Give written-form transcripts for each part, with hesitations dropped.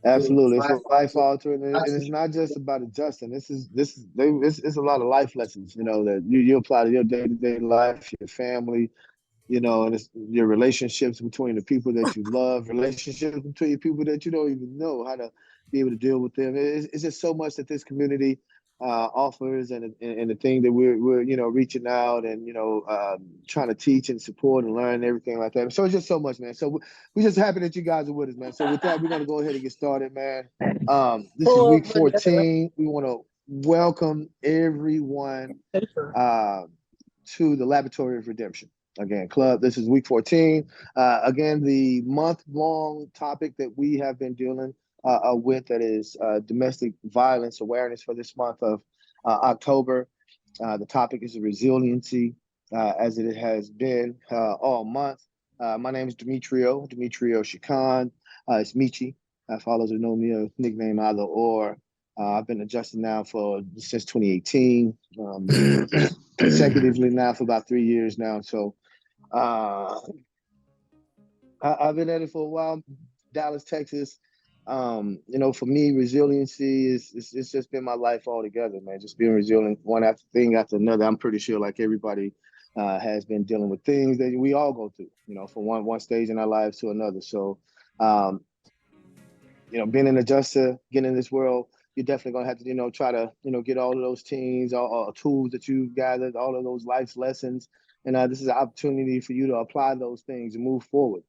Absolutely, it's life altering, and it's not just about adjusting. It's a lot of life lessons, that you apply to your day to day life, your family, and it's your relationships between the people that you love, relationships between people that you don't even know how to be able to deal with them. It's just so much that this community offers, and the thing that we're reaching out and trying to teach and support and learn and everything like that. So it's just so much, man. So we're just happy that you guys are with us, man. So with that, we're gonna go ahead and get started, man. This is week 14. We want to welcome everyone uh, to the Laboratory of Redemption. Again, club, this is week 14. Again, the month-long topic that we have been dealing with, that is domestic violence awareness for this month of October. The topic is resiliency, as it has been all month. My name is Demetrio Shakan. It's Michi. For those who know me, a nickname either or. I've been adjusting now since 2018, consecutively now for about 3 years now. So I've been at it for a while. Dallas, Texas. For me, resiliency it's just been my life altogether, man. Just being resilient, one after thing after another. I'm pretty sure, like everybody, has been dealing with things that we all go through, from one stage in our lives to another. So, being an adjuster, getting in this world, you're definitely gonna have to, try to, get all of those things, all tools that you've gathered, all of those life lessons, and this is an opportunity for you to apply those things and move forward.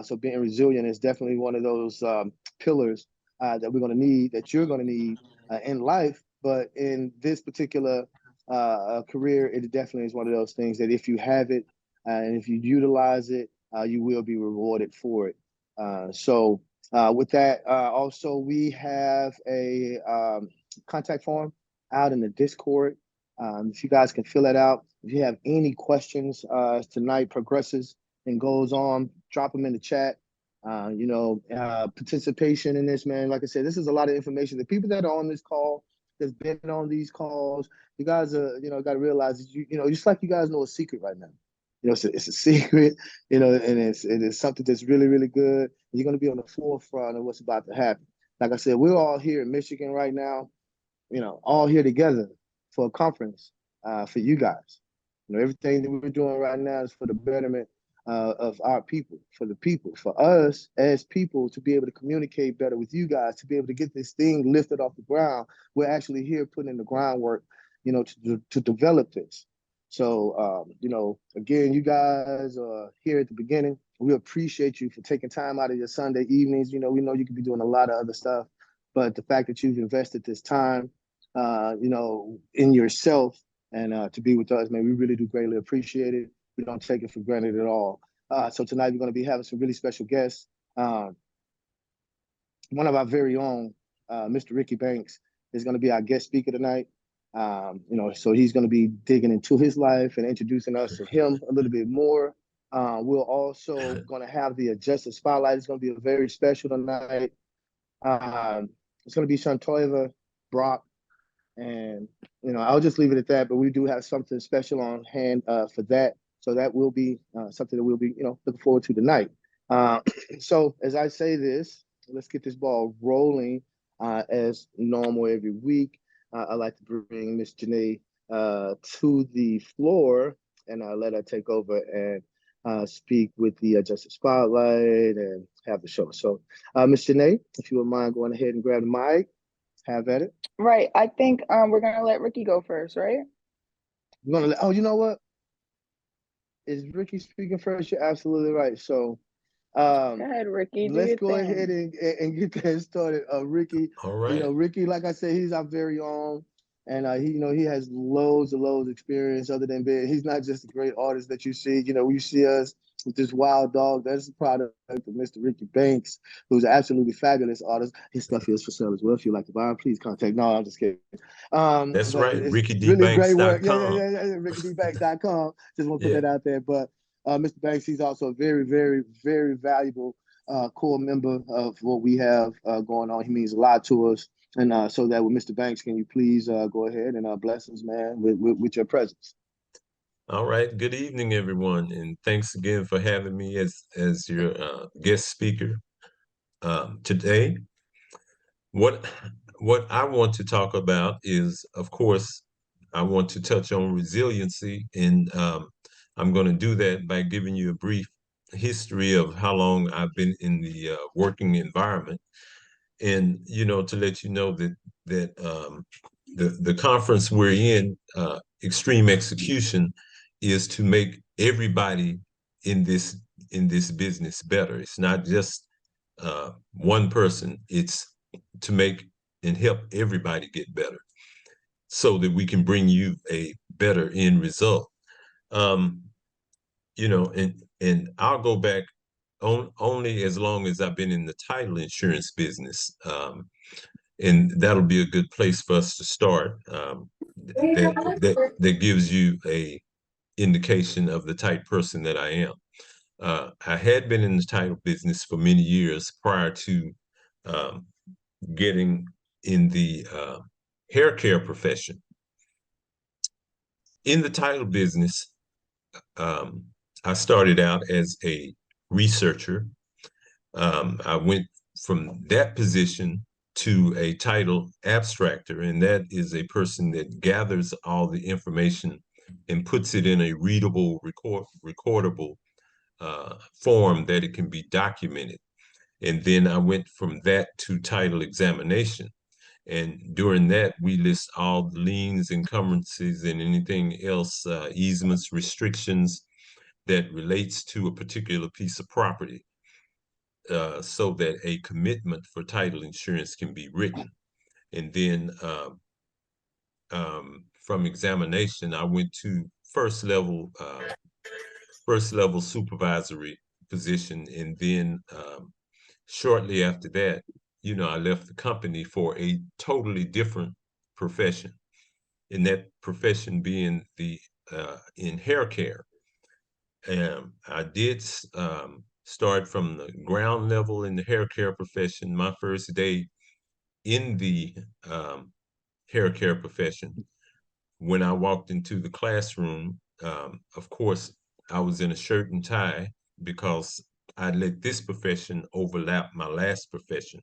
So being resilient is definitely one of those pillars that we're gonna need, that you're gonna need in life. But in this particular career, it definitely is one of those things that if you have it and if you utilize it, you will be rewarded for it. With that, also we have a contact form out in the Discord. If you guys can fill that out. If you have any questions as tonight progresses and goes on, drop them in the chat. Participation in this, man. Like I said, this is a lot of information. The people that are on this call, that's been on these calls, you guys are, got to realize that just like you guys know a secret right now. It's a secret, and it is something that's really, really good. You're going to be on the forefront of what's about to happen. Like I said, we're all here in Michigan right now, all here together for a conference for you guys. Everything that we're doing right now is for the betterment of our people, for the people, for us as people to be able to communicate better with you guys, to be able to get this thing lifted off the ground. We're actually here putting in the groundwork, to develop this. So, again, you guys are here at the beginning. We appreciate you for taking time out of your Sunday evenings. We know you could be doing a lot of other stuff, but the fact that you've invested this time, in yourself and to be with us, man, we really do greatly appreciate it. We don't take it for granted at all. So tonight we're going to be having some really special guests. One of our very own, Mr. Ricky Banks, is going to be our guest speaker tonight. So he's going to be digging into his life and introducing us to him a little bit more. We're also going to have the Adjuster Spotlight. It's going to be very special tonight. It's going to be Shantoiva Brock. And, I'll just leave it at that. But we do have something special on hand for that. So that will be something that we'll be, looking forward to tonight. So as I say this, let's get this ball rolling as normal every week. I'd like to bring Miss Janae to the floor and let her take over and speak with the Adjuster Spotlight and have the show. So, Miss Janae, if you would mind going ahead and grab the mic, have at it. Right. I think we're gonna let Ricky go first, right? Oh, you know what? Is Ricky speaking first? You're absolutely right. So, Go ahead, Ricky. let's go ahead and get that started. Ricky, all right. Ricky, like I said, he's our very own, and he has loads of experience. Other than being, he's not just a great artist that you see. You see us with this wild dog. That's a product of Mr. Ricky Banks, who's an absolutely fabulous artist. His stuff is for sale as well. If you'd like to buy it, please contact. No, I'm just kidding. That's right. Really great work. Yeah. RickyDBanks.com. Just want to put that out there. But Mr. Banks, he's also a very, very, very valuable core member of what we have going on. He means a lot to us. And so that with Mr. Banks, can you please go ahead and bless us, man, with your presence? All right. Good evening, everyone, and thanks again for having me as your guest speaker today. What what I want to talk about is, of course, I want to touch on resiliency, and I'm going to do that by giving you a brief history of how long I've been in the working environment, and to let you know that the conference we're in, Extreme Execution, is to make everybody in this business better. It's not just one person. It's to make and help everybody get better so that we can bring you a better end result. Um, and I'll go back only as long as I've been in the title insurance business. And that'll be a good place for us to start. That gives you a indication of the type person that I am. I had been in the title business for many years prior to um, getting in the hair care profession. In the title business, I started out as a researcher. I went from that position to a title abstractor, and that is a person that gathers all the information and puts it in a readable, recordable form that it can be documented. And then I went from that to title examination. And during that, we list all the liens, encumbrances, and anything else, easements, restrictions that relates to a particular piece of property, so that a commitment for title insurance can be written. And then from examination, I went to first level supervisory position, and then shortly after that, I left the company for a totally different profession, and that profession being the in hair care. And I did start from the ground level in the hair care profession. My first day in the hair care profession, when I walked into the classroom, of course, I was in a shirt and tie because I let this profession overlap my last profession.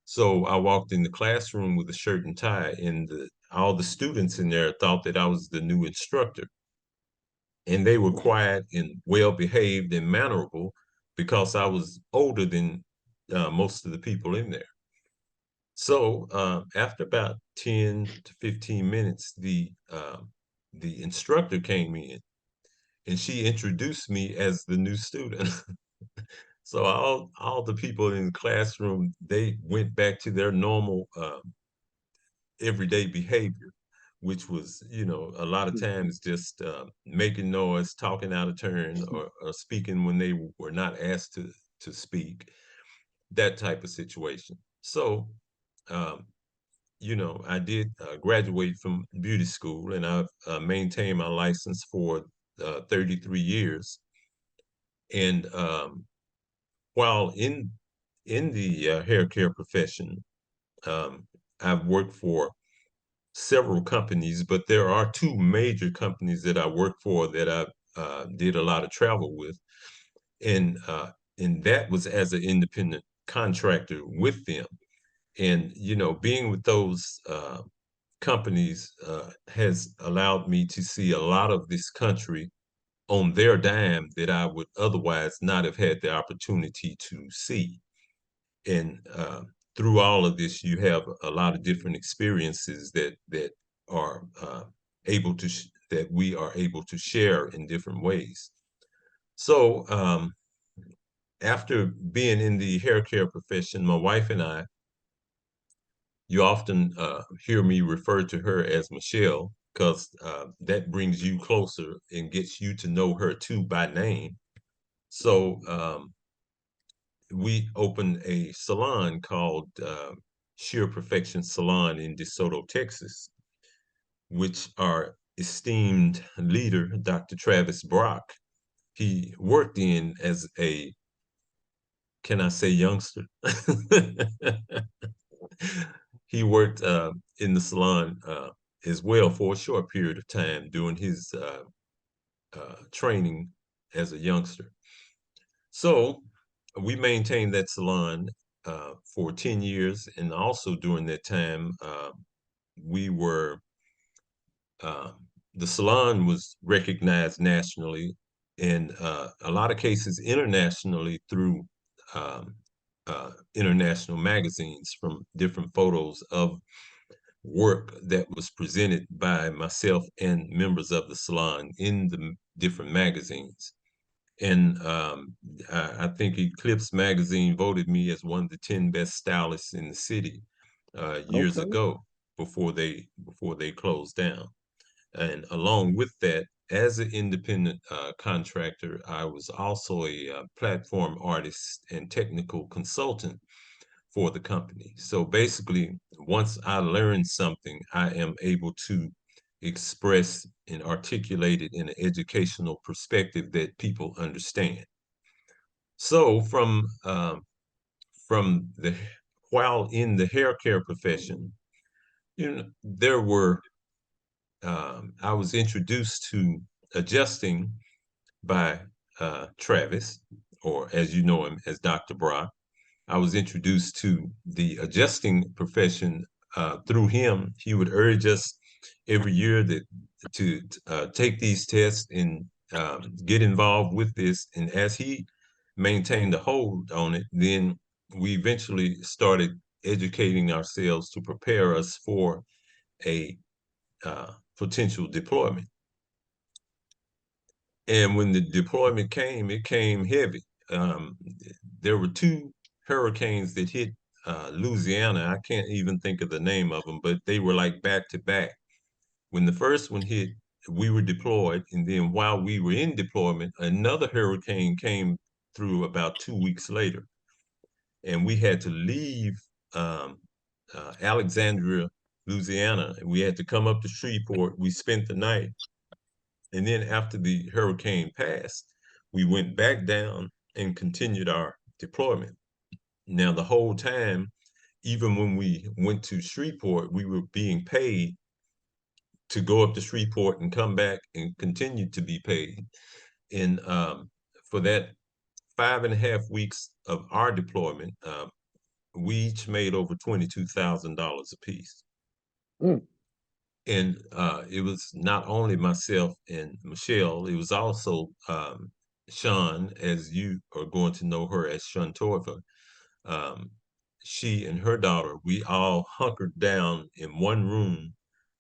So I walked in the classroom with a shirt and tie, and all the students in there thought that I was the new instructor. And they were quiet and well behaved and mannerable because I was older than most of the people in there. So after about 10 to 15 minutes, the instructor came in and she introduced me as the new student. So all the people in the classroom, they went back to their normal everyday behavior, which was, a lot of times just making noise, talking out of turn, or speaking when they were not asked to speak, that type of situation. So, um, I did graduate from beauty school, and I've maintained my license for 33 years. And while in the hair care profession, I've worked for several companies, but there are two major companies that I work for that I did a lot of travel with, and that was as an independent contractor with them. And being with those companies has allowed me to see a lot of this country on their dime that I would otherwise not have had the opportunity to see. And through all of this, you have a lot of different experiences that are that we are able to share in different ways. So after being in the hair care profession, my wife and I, you often hear me refer to her as Michelle because that brings you closer and gets you to know her too by name. So we opened a salon called Sheer Perfection Salon in DeSoto, Texas, which our esteemed leader, Dr. Travis Brock, he worked in as a, can I say youngster? He worked in the salon as well for a short period of time doing his training as a youngster. So we maintained that salon for 10 years. And also during that time, we were, the salon was recognized nationally, in a lot of cases internationally through international magazines, from different photos of work that was presented by myself and members of the salon in the different magazines. And I think Eclipse magazine voted me as one of the 10 best stylists in the city years Okay. ago, before they closed down. And along with that, as an independent contractor, I was also a platform artist and technical consultant for the company. So basically, once I learn something, I am able to express and articulate it in an educational perspective that people understand. So from the while in the hair care profession, there were I was introduced to adjusting by Travis, or as you know him as Dr. Brock. I was introduced to the adjusting profession through him. He would urge us every year to take these tests and get involved with this. And as he maintained a hold on it, then we eventually started educating ourselves to prepare us for a potential deployment. And when the deployment came, it came heavy. There were 2 hurricanes that hit Louisiana. I can't even think of the name of them, but they were like back to back. When the first one hit, we were deployed, and then while we were in deployment, another hurricane came through about 2 weeks later, and we had to leave Alexandria, Louisiana. We had to come up to Shreveport. We spent the night, and then after the hurricane passed, we went back down and continued our deployment. Now, the whole time, even when we went to Shreveport, we were being paid to go up to Shreveport and come back and continue to be paid. And for that 5.5 weeks of our deployment, we each made over $22,000 apiece. Mm. And it was not only myself and Michelle, it was also Sean, as you are going to know her as Sean Torva. She and her daughter, we all hunkered down in one room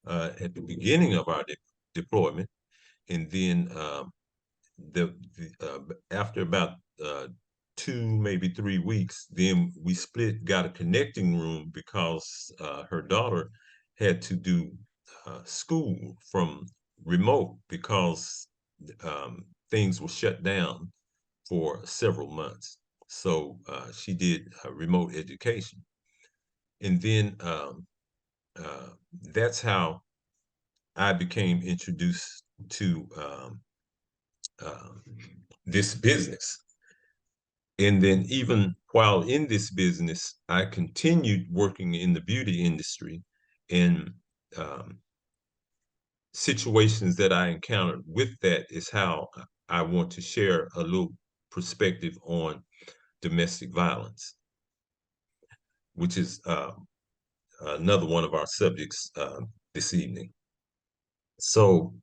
at the beginning of our deployment. And then after about 2, maybe 3 weeks, then we split, got a connecting room, because her daughter had to do school from remote, because things were shut down for several months. So she did remote education. And then that's how I became introduced to this business. And then even while in this business, I continued working in the beauty industry, and situations that I encountered with that is how I want to share a little perspective on domestic violence, which is another one of our subjects this evening. So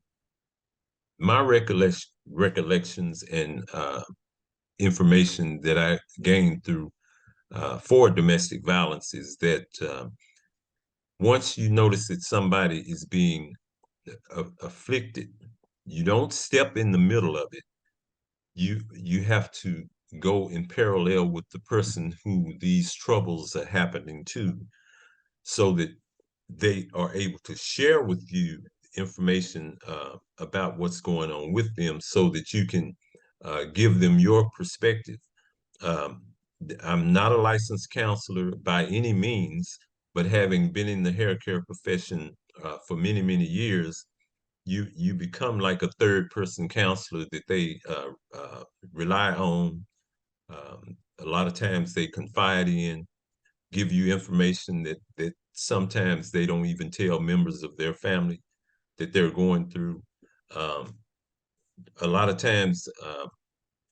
my recollections and information that I gained through for domestic violence is that once you notice that somebody is being afflicted, you don't step in the middle of it. You have to go in parallel with the person who these troubles are happening to, so that they are able to share with you information about what's going on with them, so that you can give them your perspective. I'm not a licensed counselor by any means, but having been in the hair care profession for many, many years, you become like a third person counselor that they rely on. A lot of times they confide in, give you information that sometimes they don't even tell members of their family that they're going through. A lot of times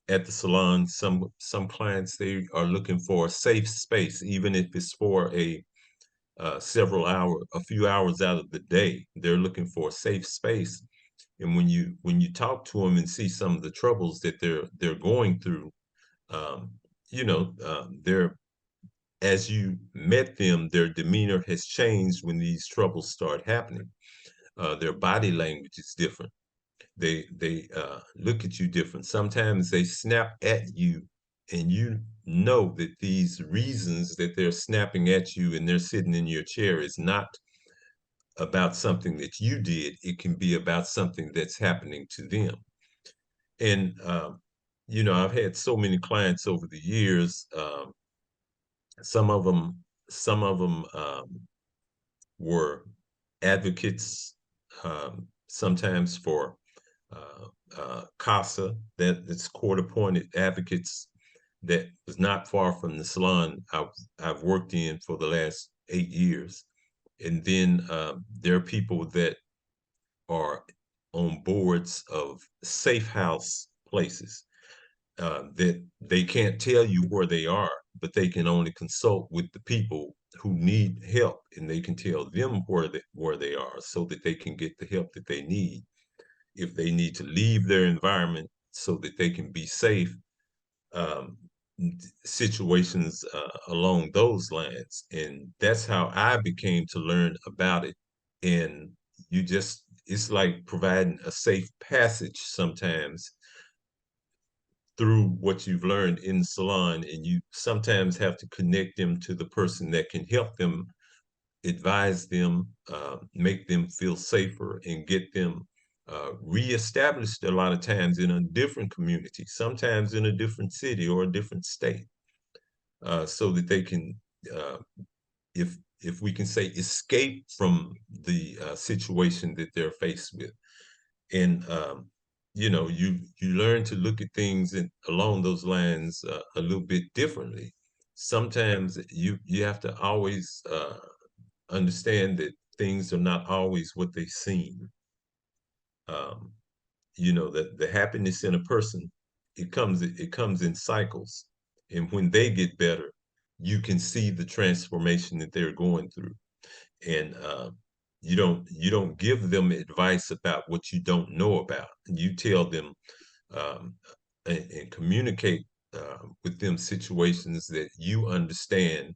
at the salon, some clients, they are looking for a safe space, even if it's for a few hours out of the day. They're looking for a safe space. And when you talk to them and see some of the troubles that they're going through, you know, as you met them, their demeanor has changed when these troubles start happening. Their body language is different. They look at you different. Sometimes they snap at you, and you know that these reasons that they're snapping at you and they're sitting in your chair is not about something that you did. It can be about something that's happening to them. And you know, I've had so many clients over the years. Some of them were advocates, sometimes for CASA, that's court-appointed advocates, that was not far from the salon I've worked in for the last 8 years. And then there are people that are on boards of safe house places, that they can't tell you where they are, but they can only consult with the people who need help, and they can tell them where they are so that they can get the help that they need. If they need to leave their environment so that they can be safe, um, situations along those lines. And that's how I became to learn about it. And it's like providing a safe passage sometimes through what you've learned in the salon, and you sometimes have to connect them to the person that can help them, advise them, make them feel safer, and get them reestablished a lot of times in a different community, sometimes in a different city or a different state, so that they can, uh, if we can say, escape from the situation that they're faced with. And you know, you learn to look at things along those lines a little bit differently. Sometimes you have to always understand that things are not always what they seem. Um, you know, that the happiness in a person, it comes in cycles, and when they get better, you can see the transformation that they're going through. And you don't give them advice about what you don't know about. You tell them, um, and communicate with them situations that you understand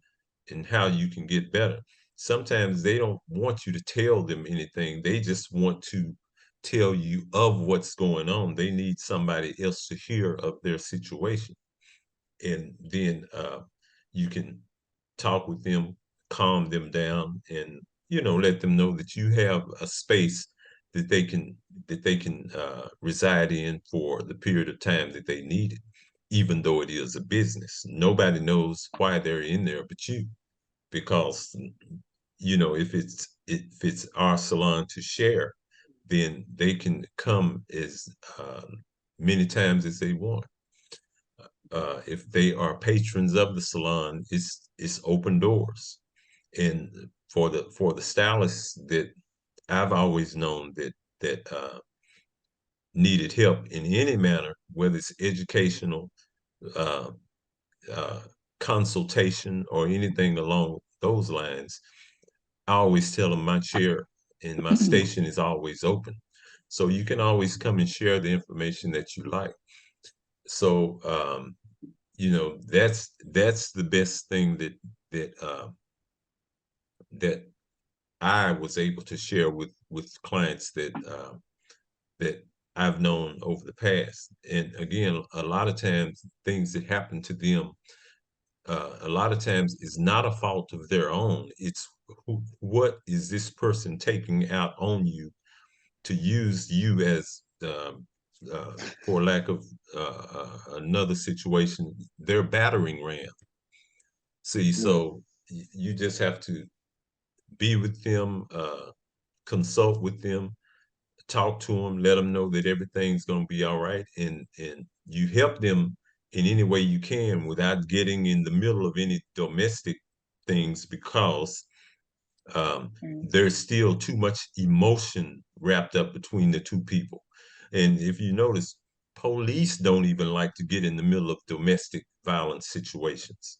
and how you can get better. Sometimes they don't want you to tell them anything. They just want to tell you of what's going on. They need somebody else to hear of their situation. And then you can talk with them, calm them down, and, you know, let them know that you have a space that they can reside in for the period of time that they need it, even though it is a business. Nobody knows why they're in there but you, because, you know, if it's our salon to share, then they can come as many times as they want. If they are patrons of the salon, it's open doors. And for the stylists that I've always known that needed help in any manner, whether it's educational, uh, uh, consultation, or anything along those lines, I always tell them my chair and my station is always open. So you can always come and share the information that you like. So you know, that's the best thing that I was able to share with clients that I've known over the past. And again, a lot of times things that happen to them, a lot of times is not a fault of their own. It's what is this person taking out on you to use you as, for lack of another situation, their battering ram. See, so you just have to be with them, consult with them, talk to them, let them know that everything's going to be all right, and you help them in any way you can without getting in the middle of any domestic things, because there's still too much emotion wrapped up between the two people. And if you notice, police don't even like to get in the middle of domestic violence situations.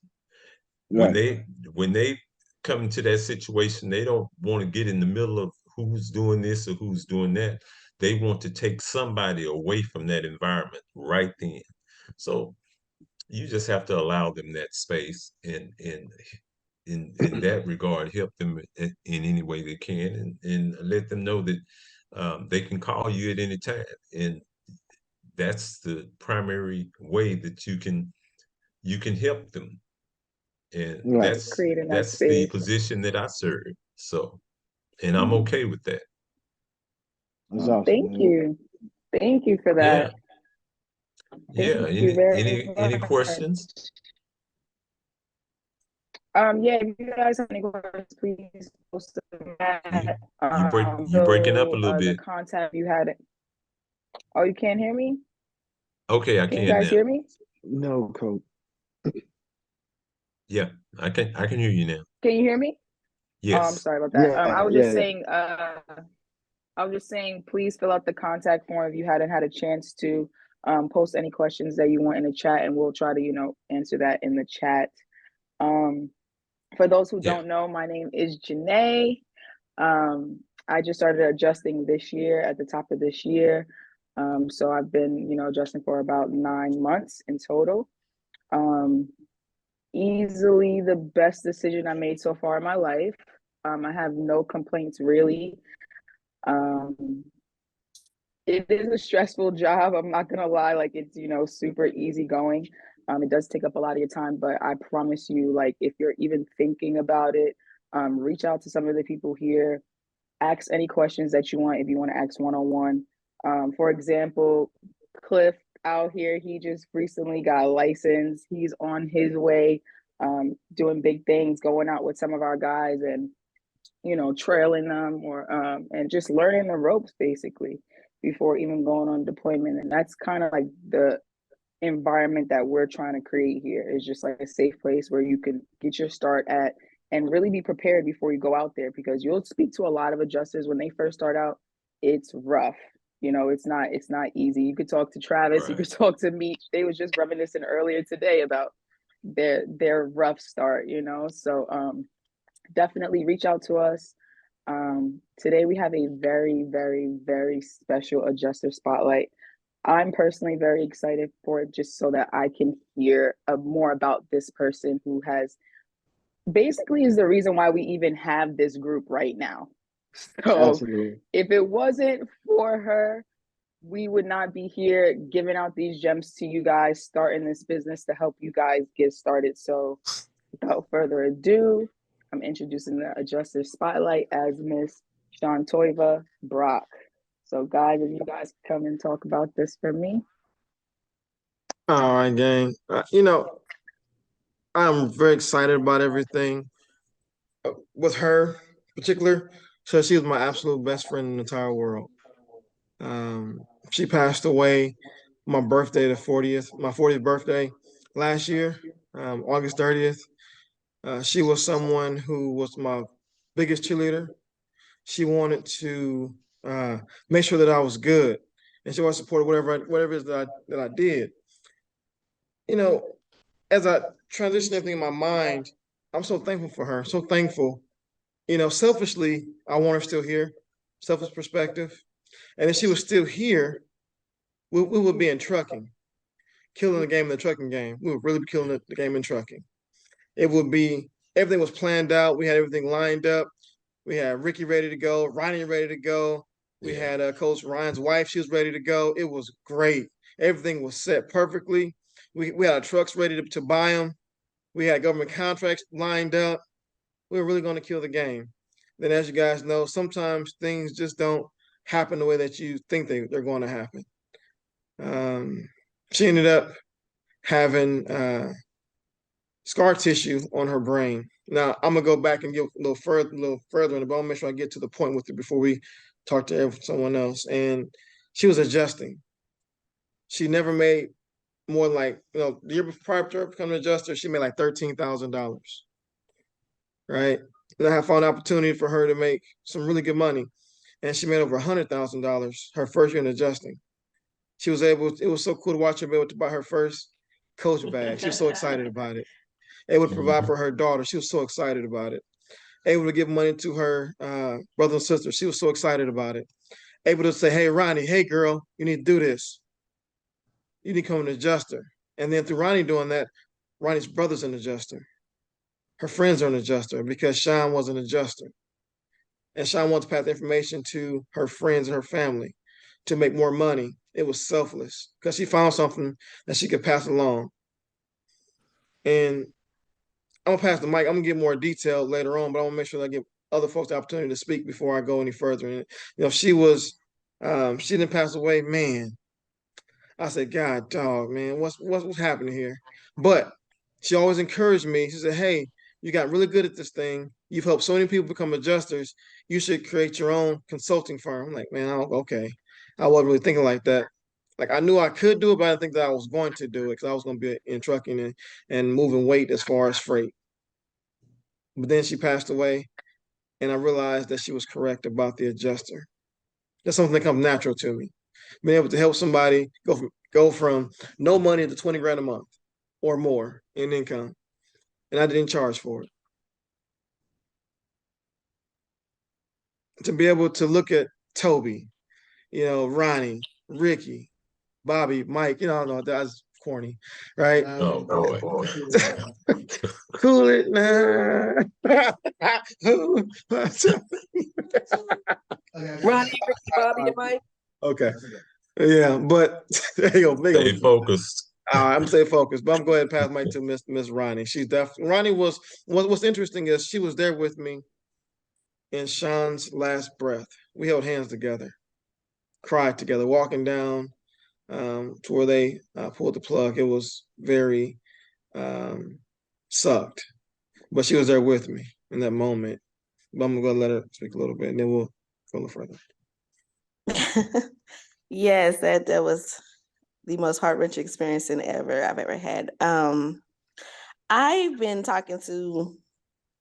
Right. When they come into that situation, they don't want to get in the middle of who's doing this or who's doing that. They want to take somebody away from that environment right then. So you just have to allow them that space, and in that regard, help them in any way they can, and let them know that they can call you at any time. And that's the primary way that you can help them. And Right. Creating that that's the space. position that I serve. So, and I'm Mm. okay with that. That's Oh, awesome, thank man. you. Thank you for Yeah. that. Yeah. Thank you very Any much. questions? Yeah, if you guys have any questions, please post them at You breaking up a little the bit. contact you had. Oh, you can't hear me? Okay, I Can you can guys now. hear me? No, coach. Yeah, I can hear you now. Can you hear me? Oh, I'm Yes. sorry about that. Yeah, yeah. I was just saying, please fill out the contact form if you hadn't had a chance to post any questions that you want in the chat, and we'll try to, answer that in the chat. For those who Yeah. don't know, my name is Janae. I just started adjusting this year at the top of this year. So I've been, adjusting for about 9 months in total. Easily the best decision I made so far in my life. I have no complaints really. It is a stressful job. I'm not gonna lie, like it's super easy going. It does take up a lot of your time, but I promise you, like if you're even thinking about it, reach out to some of the people here. Ask any questions that you want if you want to ask one-on-one. For example, Cliff out here, he just recently got a license. He's on his way, doing big things, going out with some of our guys and trailing them or and just learning the ropes basically before even going on deployment. And that's kind of like the environment that we're trying to create here, is just like a safe place where you can get your start at and really be prepared before you go out there, because you'll speak to a lot of adjusters when they first start out. It's rough. It's not easy. You could talk to Travis, you Right. could talk to me. They was just reminiscing earlier today about their rough start, so definitely reach out to us. Today we have a very, very, very special adjuster spotlight. I'm personally very excited for it, just so that I can hear more about this person who has basically is the reason why we even have this group right now. So Absolutely. if it wasn't for her, we would not be here giving out these gems to you guys, starting this business to help you guys get started. So without further ado, I'm introducing the adjuster spotlight as Miss Shantoiva Brock. So guys, if you guys come and talk about this for me. All right, gang. I'm very excited about everything with her in particular. So she was my absolute best friend in the entire world. She passed away my birthday, my 40th birthday last year, August 30th. She was someone who was my biggest cheerleader. She wanted to make sure that I was good, and she wanted to support whatever it is that I did. You know, as I transition everything in my mind, I'm so thankful for her. So thankful. Selfishly, I want her still here, selfish perspective. And if she was still here, we would be in trucking, killing the game in the trucking game. We would really be killing the game in trucking. It would be, everything was planned out. We had everything lined up. We had Ricky ready to go, Ronnie ready to go. We Yeah. had Coach Ryan's wife, she was ready to go. It was great. Everything was set perfectly. We had our trucks ready to buy them. We had government contracts lined up. We were really going to kill the game. Then, as you guys know, sometimes things just don't happen the way that you think they're going to happen. She ended up having scar tissue on her brain. Now, I'm gonna go back and get a little further, but I'll make sure I get to the point with it before we talk to someone else. And she was adjusting. She never made more like, the year prior to her becoming an adjuster, she made like $13,000. Right? And I found an opportunity for her to make some really good money. And she made over $100,000 her first year in adjusting. it was so cool to watch her be able to buy her first Coach bag. She was so excited about it. Able to provide for her daughter. She was so excited about it. Able to give money to her brother and sister. She was so excited about it. Able to say, hey, Ronnie, hey, girl, you need to do this. You need to become an adjuster. And then through Ronnie doing that, Ronnie's brother's an adjuster. Her friends are an adjuster because Sean was an adjuster. And Sean wanted to pass the information to her friends and her family to make more money. It was selfless because she found something that she could pass along. And I'm gonna pass the mic. I'm gonna get more detail later on, but I want to make sure that I give other folks the opportunity to speak before I go any further. And she didn't pass away, man. I said, God, dog, man, what's happening here? But she always encouraged me. She said, hey, you got really good at this thing. You've helped so many people become adjusters. You should create your own consulting firm. I'm like, man, okay. I wasn't really thinking like that. Like I knew I could do it, but I didn't think that I was going to do it because I was going to be in trucking and moving weight as far as freight. But then she passed away, and I realized that she was correct about the adjuster. That's something that comes natural to me. Being able to help somebody go from no money to 20 grand a month or more in income. And I didn't charge for it. To be able to look at Toby, Ronnie, Ricky, Bobby, Mike, I don't know, that's corny, right? Oh boy. Cool it now. Ronnie, Ricky, Bobby, and Mike. Okay. Yeah, but there you go. Stay focused. I'm gonna stay focused, but I'm going to pass my to Miss Ronnie. She's definitely Ronnie was what's interesting is she was there with me in Sean's last breath. We held hands together, cried together, walking down to where they pulled the plug. It was very sucked, but she was there with me in that moment. But I'm gonna let her speak a little bit, and then we'll go a little further. Yes, that was the most heart-wrenching experience I've ever had. I've been talking to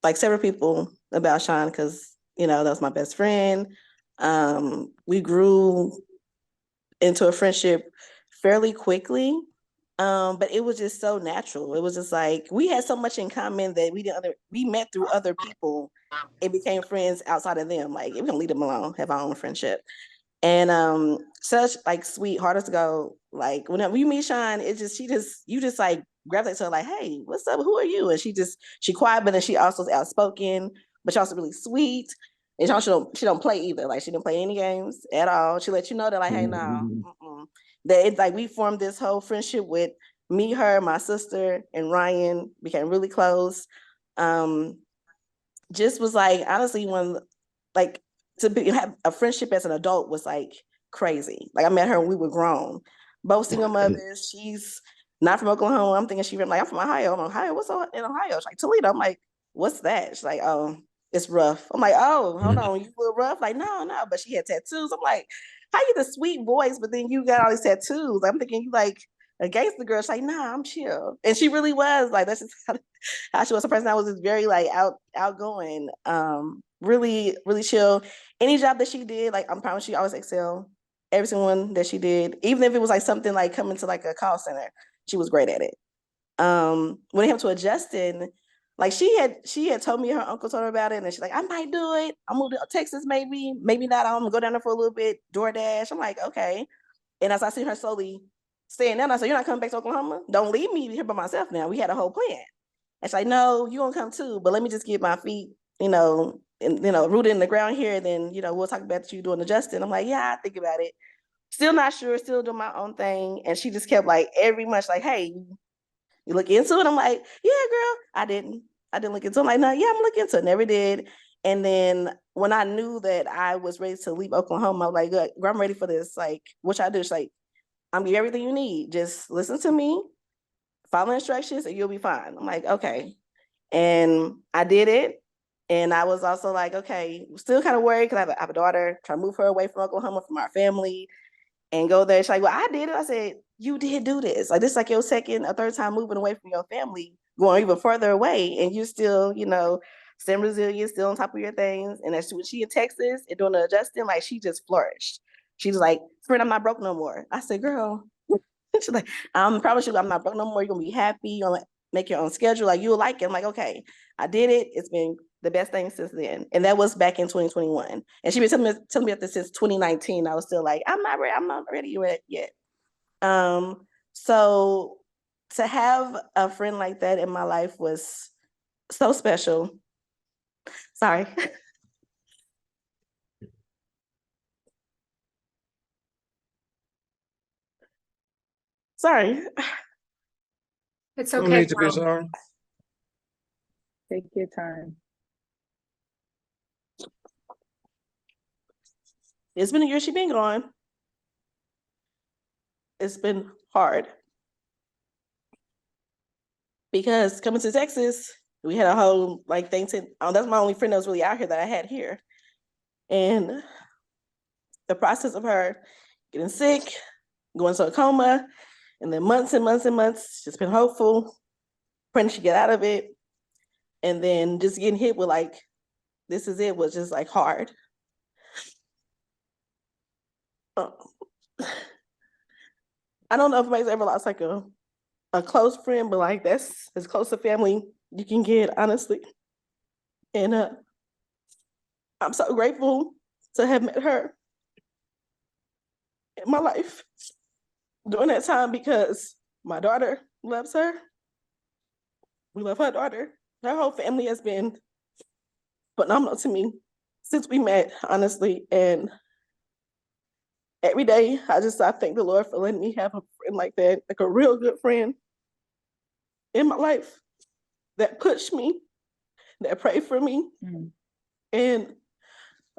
like several people about Sean because that was my best friend. We grew into a friendship fairly quickly, but it was just so natural. It was just like we had so much in common that we met through other people and became friends outside of them. Like we don't leave them alone, have our own friendship. And such like sweet, hard to go. Like whenever you meet Sean, you just like gravitate to her like, hey, what's up? Who are you? And she quiet, but then she also is outspoken, but she also really sweet. And she don't play either. Like she didn't play any games at all. She let you know that like, hey, no, that it's like we formed this whole friendship with me, her, my sister, and Ryan became really close. Just was like honestly have a friendship as an adult was like crazy. Like I met her when we were grown, both single mothers. She's not from Oklahoma. I'm thinking I'm from Ohio. I'm Ohio. What's in Ohio? She's like Toledo. I'm like, what's that? She's like, oh, it's rough. I'm like, oh, hold on, you feel rough? Like, no. But she had tattoos. I'm like, how you the sweet voice, but then you got all these tattoos? I'm thinking you like a gangster girl. She's like, nah, I'm chill. And she really was. Like, that's just how she was. A person that was just very like outgoing. Really, really chill. Any job that she did, like I promise she always excel. Every single one that she did, even if it was like something like coming to like a call center, she was great at it. When it came to adjusting, like she had told me her uncle told her about it, and she's like, I might do it. I'm moving to Texas, maybe not. I'm gonna go down there for a little bit, DoorDash. I'm like, okay. And as I see her slowly staying down, I said, you're not coming back to Oklahoma? Don't leave me here by myself now. We had a whole plan. And she's like, no, you're gonna come too, but let me just get my feet, rooted in the ground here, then we'll talk about you doing adjusting. I'm like, yeah, I think about it. Still not sure, still doing my own thing. And she just kept like every much like, hey, you look into it? I'm like, yeah, girl. I didn't look into it. I'm like, no, yeah, I'm looking into it. Never did. And then when I knew that I was ready to leave Oklahoma, I was like, good, girl, I'm ready for this. Like, what y'all do? She's like, I'm giving you everything you need. Just listen to me, follow instructions, and you'll be fine. I'm like, okay. And I did it. And I was also like, okay, still kind of worried because I have a daughter, trying to move her away from Oklahoma, from our family, and go there. She's like, well, I did it. I said, you did do this. Like, this is like your second or third time moving away from your family, going even further away. And you still, staying resilient, still on top of your things. And as when she in Texas and doing the adjusting, like she just flourished. She's like, friend, I'm not broke no more. I said, girl, she's like, I promise you I'm not broke no more. You're gonna be happy, you're gonna make your own schedule, like you'll like it. I'm like, okay, I did it. It's been the best thing since then. And that was back in 2021. And she been telling me this since 2019. I was still like, I'm not ready yet. So to have a friend like that in my life was so special. Sorry. Sorry. It's No okay. need to be sorry. Take your time. It's been a year she been gone. It's been hard. Because coming to Texas, we had a whole thing to, that's my only friend that was really out here that I had here. And the process of her getting sick, going to a coma, and then months and months and months, just been hopeful, praying she get out of it. And then just getting hit with this is it, was just hard. I don't know if anybody's ever lost a close friend, but that's as close to family you can get, honestly. And I'm so grateful to have met her in my life during that time, because my daughter loves her. We love her daughter. Her whole family has been phenomenal to me since we met, honestly. And every day I thank the Lord for letting me have a friend like that, a real good friend in my life that pushed me, that prayed for me. And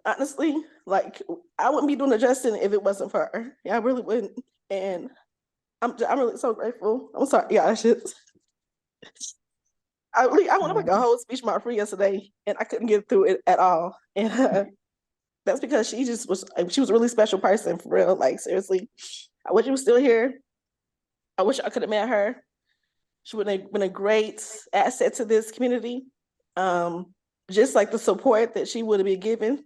honestly, I wouldn't be doing the Justin if it wasn't for her. Yeah, I really wouldn't. And I'm really so grateful. I'm sorry, yeah, I want to make a whole speech about free yesterday, and I couldn't get through it at all. And that's because she was a really special person, for real. Seriously, I wish she was still here. I wish I could have met her. She would have been a great asset to this community. Just the support that she would have been given.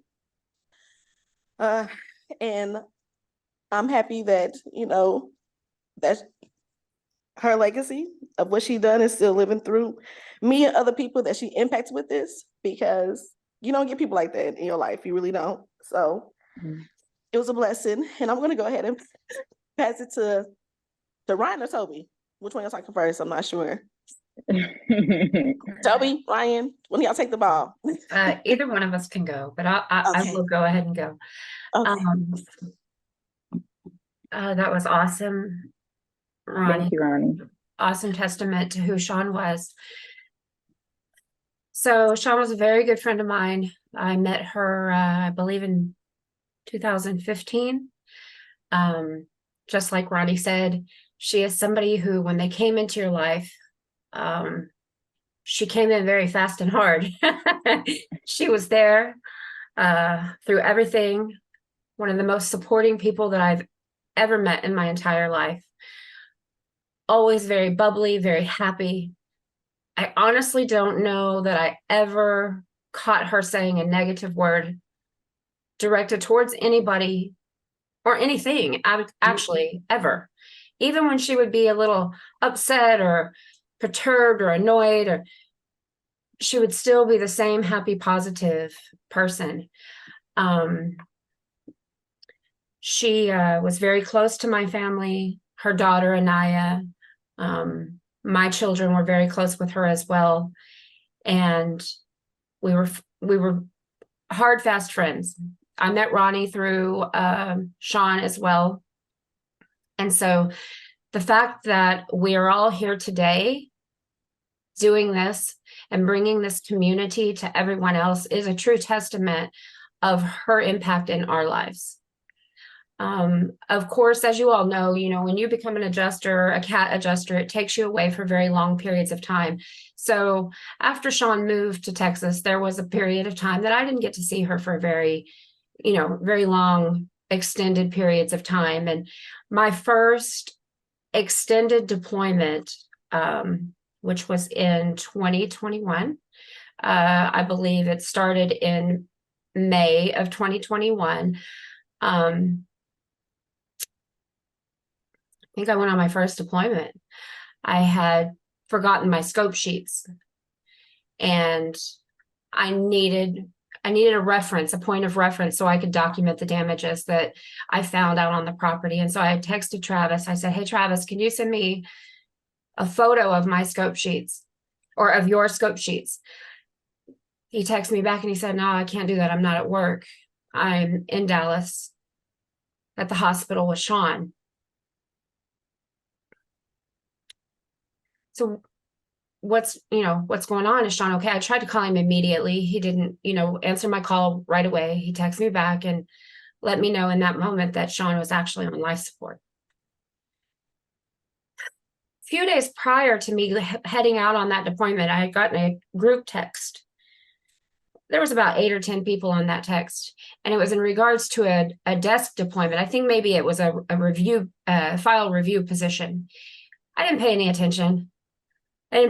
And I'm happy that, that her legacy of what she done is still living through me and other people that she impacts with this, because you don't get people like that in your life. You really don't. So it was a blessing. And I'm going to go ahead and pass it to Ryan or Toby. Which one y'all talking first? I'm not sure. Toby, Ryan, when y'all take the ball? Either one of us can go, but I will go ahead and go. Okay. That was awesome, Ronnie. Thank you, Ronnie. Awesome testament to who Sean was. So Sean was a very good friend of mine. I met her, I believe, in 2015. Just like Ronnie said, she is somebody who, when they came into your life, she came in very fast and hard. She was there through everything. One of the most supporting people that I've ever met in my entire life. Always very bubbly, very happy. I honestly don't know that I ever caught her saying a negative word directed towards anybody or anything, actually, ever. Even when she would be a little upset or perturbed or annoyed, or she would still be the same happy, positive person. She was very close to my family, her daughter, Anaya. My children were very close with her as well. And we were hard, fast friends. I met Ronnie through Sean as well. And so the fact that we are all here today doing this and bringing this community to everyone else is a true testament of her impact in our lives. Of course, as you all know, when you become an adjuster, a CAT adjuster, it takes you away for very long periods of time. So after Sean moved to Texas, there was a period of time that I didn't get to see her for very long, extended periods of time. And my first extended deployment, which was in 2021, I believe it started in May of 2021. think I went on my first deployment. I had forgotten my scope sheets, and I needed a reference, a point of reference, so I could document the damages that I found out on the property. And so I texted Travis. I said, "Hey, Travis, can you send me a photo of my scope sheets, or of your scope sheets?" He texted me back and he said, "No, I can't do that. I'm not at work. I'm in Dallas at the hospital with Sean." So what's going on? Is Sean okay? I tried to call him immediately. He didn't, answer my call right away. He texted me back and let me know in that moment that Sean was actually on life support. A few days prior to me heading out on that deployment, I had gotten a group text. There was about 8 or 10 people on that text, and it was in regards to a desk deployment. I think maybe it was a review, file review position. I didn't pay any attention. I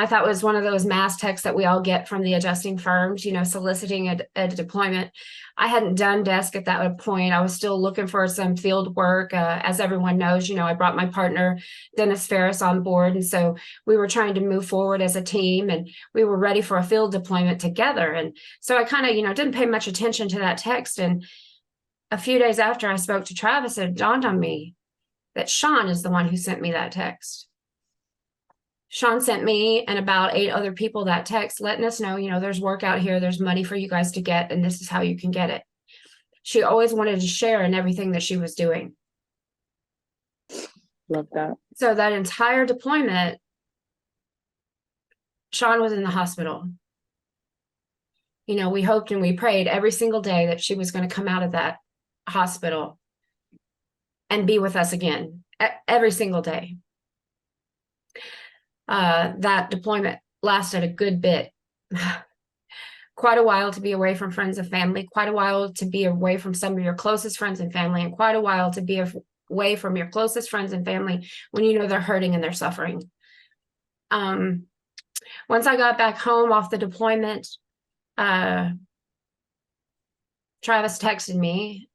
thought it was one of those mass texts that we all get from the adjusting firms, soliciting a deployment. I hadn't done desk at that point. I was still looking for some field work. As everyone knows, I brought my partner, Dennis Ferris, on board. And so we were trying to move forward as a team, and we were ready for a field deployment together. And so I kind of, didn't pay much attention to that text. And a few days after I spoke to Travis, it dawned on me that Sean is the one who sent me that text. Sean sent me and about 8 other people that text letting us know, there's work out here, there's money for you guys to get, and this is how you can get it. She always wanted to share in everything that she was doing. Love that. So that entire deployment, Sean was in the hospital. We hoped and we prayed every single day that she was going to come out of that hospital and be with us again, every single day. That deployment lasted a good bit, quite a while to be away from friends and family, quite a while to be away from some of your closest friends and family, and quite a while to be away from your closest friends and family when they're hurting and they're suffering. Once I got back home off the deployment, Travis texted me.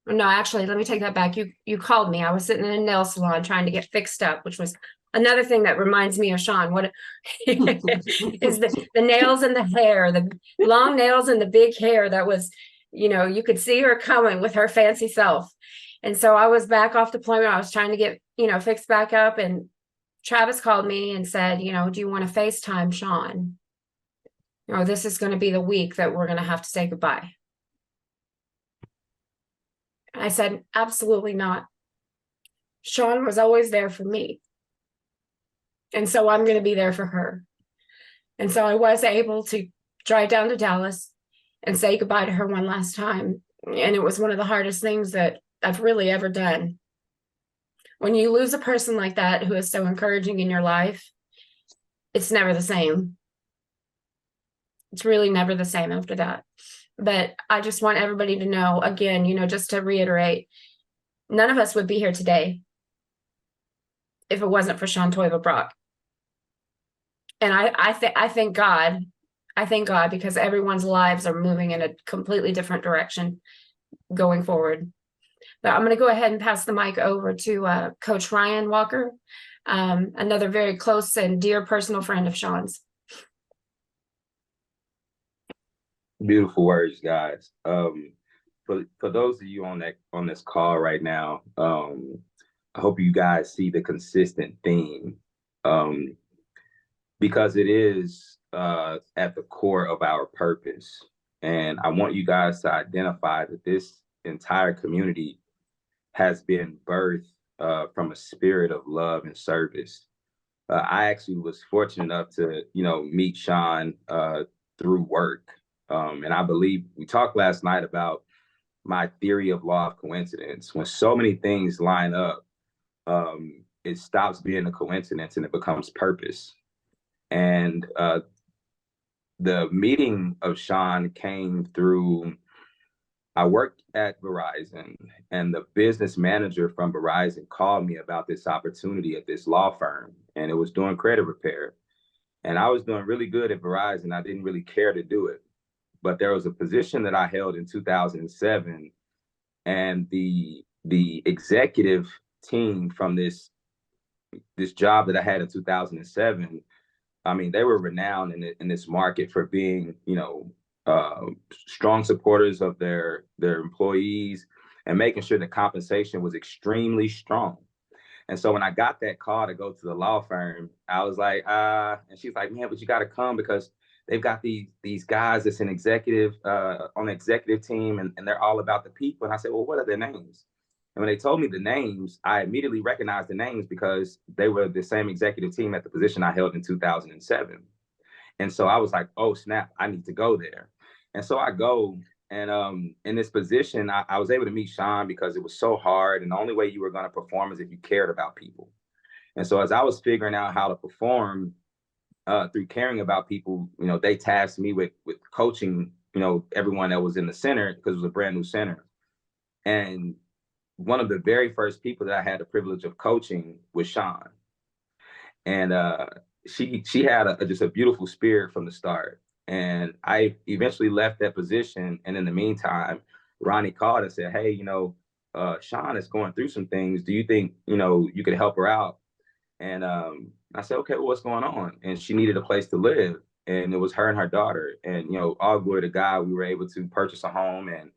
No, actually, let me take that back. You called me. I was sitting in a nail salon trying to get fixed up, which was another thing that reminds me of Sean. What is the nails and the hair, the long nails and the big hair that was, you could see her coming with her fancy self. And so I was back off deployment. I was trying to get, fixed back up. And Travis called me and said, do you want to FaceTime Sean? This is going to be the week that we're going to have to say goodbye. I said, absolutely not. Sean was always there for me. And so I'm going to be there for her. And so I was able to drive down to Dallas and say goodbye to her one last time. And it was one of the hardest things that I've really ever done. When you lose a person like that who is so encouraging in your life, it's never the same. It's really never the same after that. But I just want everybody to know, again, just to reiterate, none of us would be here today if it wasn't for Sean Toiva Brock. And I thank God. I thank God, because everyone's lives are moving in a completely different direction going forward. But I'm going to go ahead and pass the mic over to Coach Ryan Walker, another very close and dear personal friend of Sean's. Beautiful words, guys. For those of you on this call right now, I hope you guys see the consistent theme, because it is at the core of our purpose. And I want you guys to identify that this entire community has been birthed from a spirit of love and service. I actually was fortunate enough to, meet Sean through work. And I believe we talked last night about my theory of law of coincidence. When so many things line up, it stops being a coincidence and it becomes purpose. And the meeting of Sean came through, I worked at Verizon, and the business manager from Verizon called me about this opportunity at this law firm, and it was doing credit repair. And I was doing really good at Verizon. I didn't really care to do it. But there was a position that I held in 2007, and the executive team from this job that I had in 2007. I mean, they were renowned in this market for being, you know, strong supporters of their employees and making sure the compensation was extremely strong. And so when I got that call to go to the law firm, I was like, and she's like, man, but you got to come because they've got these guys that's an executive on the executive team, and they're all about the people. And I said, well, what are their names? And when they told me the names, I immediately recognized the names because they were the same executive team at the position I held in 2007. And so I was like, oh, snap, I need to go there. And so I go, and in this position, I was able to meet Sean because it was so hard. And the only way you were going to perform is if you cared about people. And so as I was figuring out how to perform through caring about people, you know, they tasked me with coaching, you know, everyone that was in the center because it was a brand new center. And one of the very first people that I had the privilege of coaching was Sean. And she had just a beautiful spirit from the start. And I eventually left that position. And in the meantime, Ronnie called and said, hey, you know, Sean is going through some things. Do you think, you know, you could help her out? And I said, okay, well, what's going on? And she needed a place to live. And it was her and her daughter. And, you know, all glory to God, we were able to purchase a home and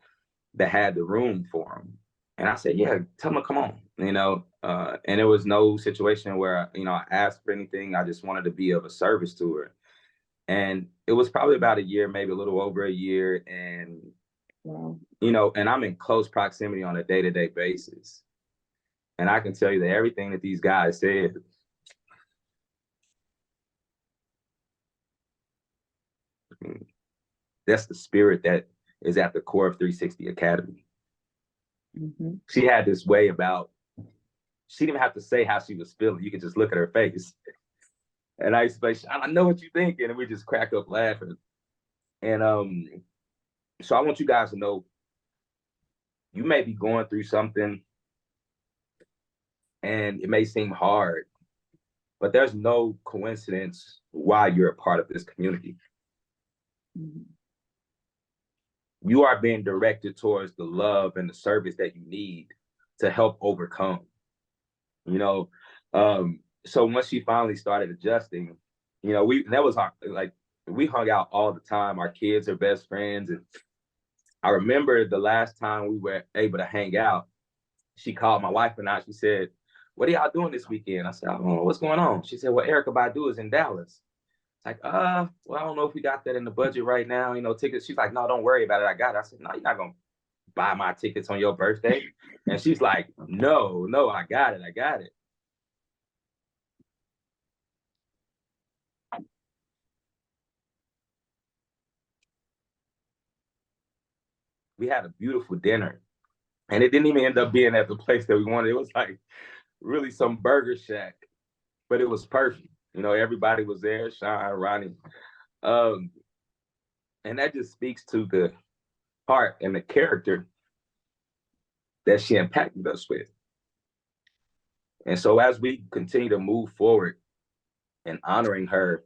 that had the room for them. And I said, yeah, tell them to come on, you know. And it was no situation where, you know, I asked for anything. I just wanted to be of a service to her. And it was probably about a year, maybe a little over a year. And, you know, and I'm in close proximity on a day-to-day basis. And I can tell you that everything that these guys said, that's the spirit that is at the core of 360 Academy. Mm-hmm. She had this way about, she didn't even have to say how she was feeling. You could just look at her face. And I used to say, I know what you're thinking. And we just crack up laughing. And so I want you guys to know, you may be going through something and it may seem hard, but there's no coincidence why you're a part of this community. Mm-hmm. You are being directed towards the love and the service that you need to help overcome. You know, so once she finally started adjusting, you know, that was like, we hung out all the time. Our kids are best friends. And I remember the last time we were able to hang out, she called my wife and I, she said, what are y'all doing this weekend? I said, I don't know what's going on. She said, well, Erykah Badu is in Dallas. It's like, well, I don't know if we got that in the budget right now, you know, tickets. She's like, no, don't worry about it. I got it. I said, no, you're not going to buy my tickets on your birthday. And she's like, no, I got it. We had a beautiful dinner, and it didn't even end up being at the place that we wanted. It was like really some burger shack, but it was perfect. You know, everybody was there, Sean, Ronnie. And that just speaks to the heart and the character that she impacted us with. And so as we continue to move forward and honoring her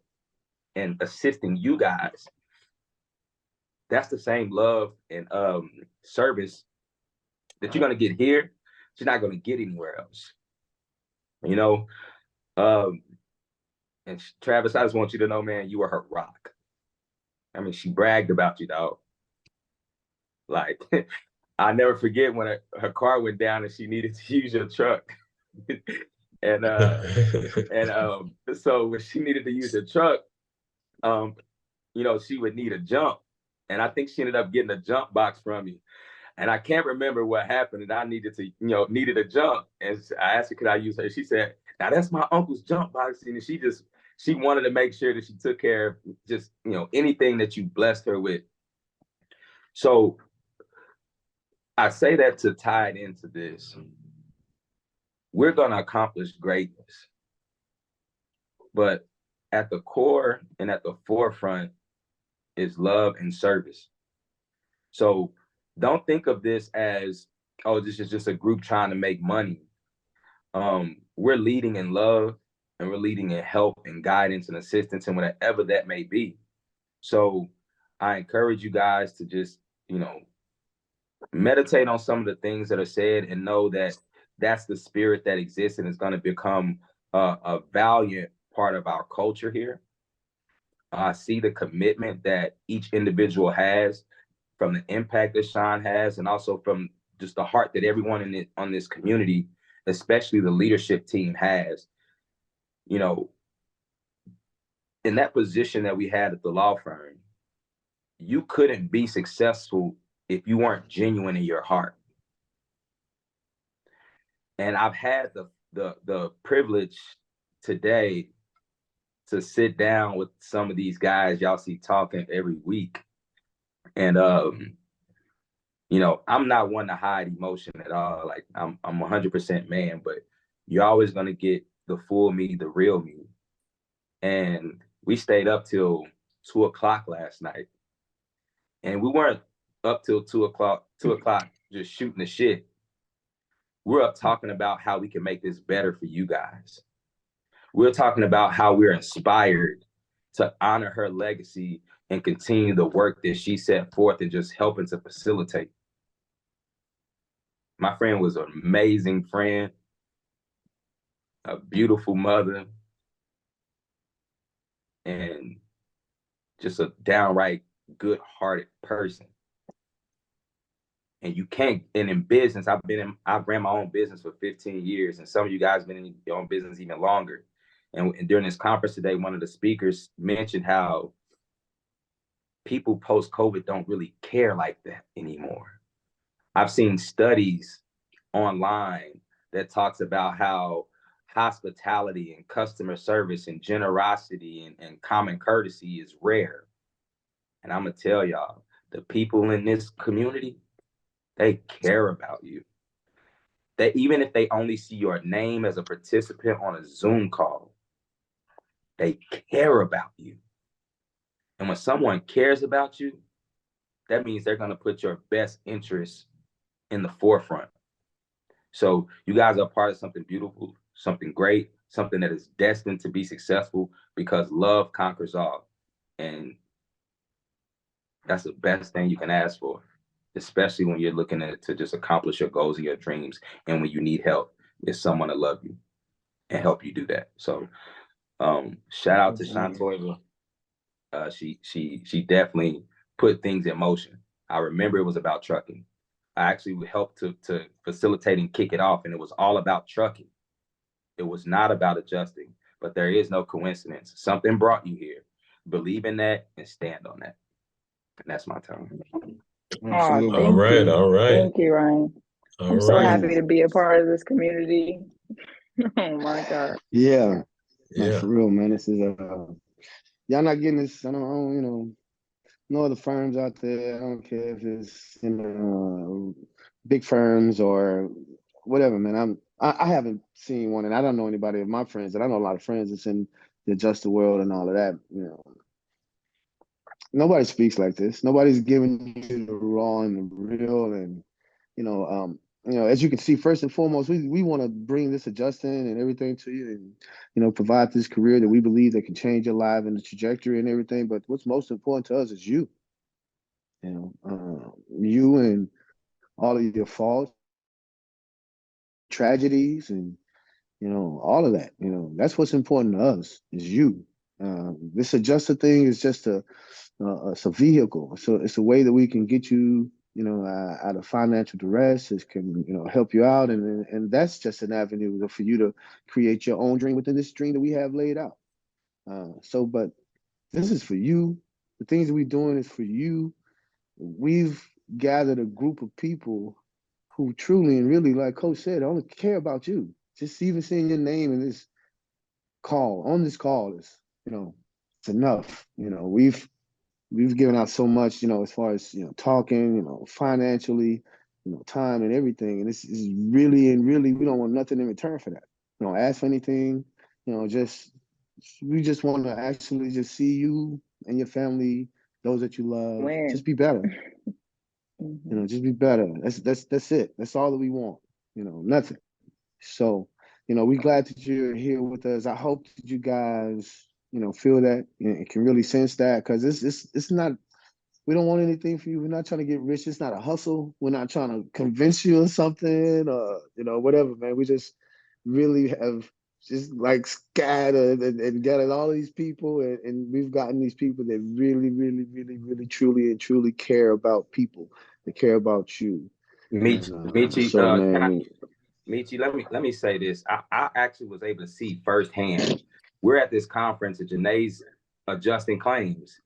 and assisting you guys, that's the same love and service that you're going to get here. You're not going to get anywhere else. You know, and Travis, I just want you to know, man, you are her rock. I mean, she bragged about you, dog. Like, I never forget when her car went down and she needed to use your truck. and so when she needed to use the truck, you know, she would need a jump. And I think she ended up getting a jump box from you. And I can't remember what happened. And I needed a jump. And I asked her, could I use her? She said, now that's my uncle's jump box. And she wanted to make sure that she took care of just, you know, anything that you blessed her with. So I say that to tie it into this. We're going to accomplish greatness. But at the core and at the forefront is love and service. So don't think of this as, oh, this is just a group trying to make money. We're leading in love, and we're leading in help and guidance and assistance and whatever that may be. So I encourage you guys to just, you know, meditate on some of the things that are said and know that that's the spirit that exists and is going to become a valiant part of our culture here. I see the commitment that each individual has, from the impact that Sean has, and also from just the heart that everyone on this community, especially the leadership team, has. You know, in that position that we had at the law firm, you couldn't be successful if you weren't genuine in your heart. And I've had the privilege today to sit down with some of these guys y'all see talking every week. And you know, I'm not one to hide emotion at all. Like I'm 100% man, but you're always gonna get the full me, the real me. And we stayed up till 2 o'clock last night. And we weren't up till 2 o'clock just shooting the shit. We're up talking about how we can make this better for you guys. We're talking about how we're inspired to honor her legacy and continue the work that she set forth and just helping to facilitate. My friend was an amazing friend, a beautiful mother, and just a downright good-hearted person. And you can't, and in business, I've ran my own business for 15 years, and some of you guys have been in your own business even longer. And during this conference today, one of the speakers mentioned how people post-COVID don't really care like that anymore. I've seen studies online that talks about how hospitality and customer service and generosity and common courtesy is rare. And I'm gonna tell y'all, the people in this community, they care about you. That even if they only see your name as a participant on a Zoom call, they care about you. And when someone cares about you, that means they're gonna put your best interests in the forefront. So you guys are part of something beautiful, something great, something that is destined to be successful, because love conquers all. And that's the best thing you can ask for, especially when you're looking to just accomplish your goals and your dreams. And when you need help, is someone to love you and help you do that. So shout out to Shantoya. She definitely put things in motion. I remember it was about trucking. I actually helped to facilitate and kick it off, and it was all about trucking. It was not about adjusting, but there is no coincidence. Something brought you here. Believe in that and stand on that. And that's my time. Absolutely. Thank you. All right. Thank you, Ryan. All I'm so right. happy to be a part of this community. Oh my God. Yeah. No, Yeah. for real, man. This is y'all not getting this. I don't, you know, no other firms out there. I don't care if it's, you know, big firms or whatever, man. I haven't seen one, and I don't know anybody of my friends, and I know a lot of friends that's in the adjusted world and all of that. You know, nobody speaks like this. Nobody's giving you the raw and the real, and you know, as you can see, first and foremost, we want to bring this adjusting and everything to you, and you know, provide this career that we believe that can change your life and the trajectory and everything. But what's most important to us is you. You know, you and all of your faults, tragedies, and you know, all of that. You know, that's what's important to us is you. This adjuster thing is just it's a vehicle. So it's a way that we can get you, you know, out of financial duress. It can, you know, help you out, and that's just an avenue for you to create your own dream within this dream that we have laid out. But this is for you. The things that we're doing is for you. We've gathered a group of people who truly and really, like Coach said, only care about you. Just even seeing your name in this on this call is, you know, it's enough. You know, we've given out so much, you know, as far as, you know, talking, you know, financially, you know, time and everything. And this is really, and really, we don't want nothing in return for that. We don't ask for anything, you know, we just want to actually just see you and your family, those that you love, Win. just be better. Mhm. You know, just be better. That's it. That's all that we want. You know, nothing. So, you know, we're glad that you're here with us. I hope that you guys, you know, feel that and can really sense that, because it's not We don't want anything for you. We're not trying to get rich. It's not a hustle. We're not trying to convince you of something or, whatever, man. We just really have just like scattered and gathered all these people. And we've gotten these people that really, really, really, really, truly and truly care about people. They care about you. Michi, So, man. Michi, let me say this. I actually was able to see firsthand. We're at this conference and Janae's adjusting claims,